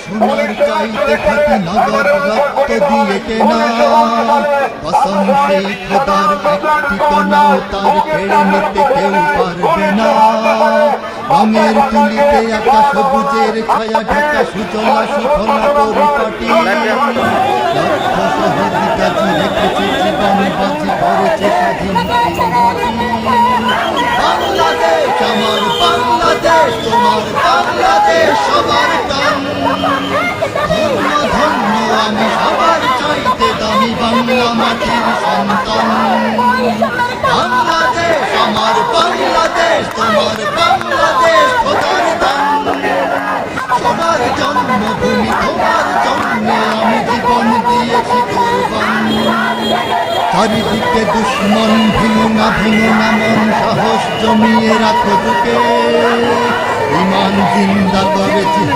সোনার চাইতে থাকি নগদ রক্ত দিয়ে কেনা কসম সেই খোদার একটি কণাও তার কেড়ে নিতে কেউ পারবে না। রঙের তুলিতে একটা সবুজের ছায়া ঢাকা সুজলা সুফলা পরিপাটি লক্ষ শহীদ গাছি রেখেছে জীবন বাজি করেছে স্বাধীন বাংলাদেশ আমার বাংলাদেশ তোমার বাংলাদেশ সবার প্রাণ। ধন্য ধন্য আমি সবার চাইতে দামি বাংলা মাটির সন্তান। বাংলাদেশ আমার বাংলাদেশ তোমার বাংলাদেশ খোদার দান। সবার জন্মভূমি তোমার জন্মে আমি জীবন দিয়েছি কোরবান। চারিদিকে দুশ্মন ভেঙো না মন সাহস জমিয়ে রাখো বুকে ইমান জিন্দা করেছি।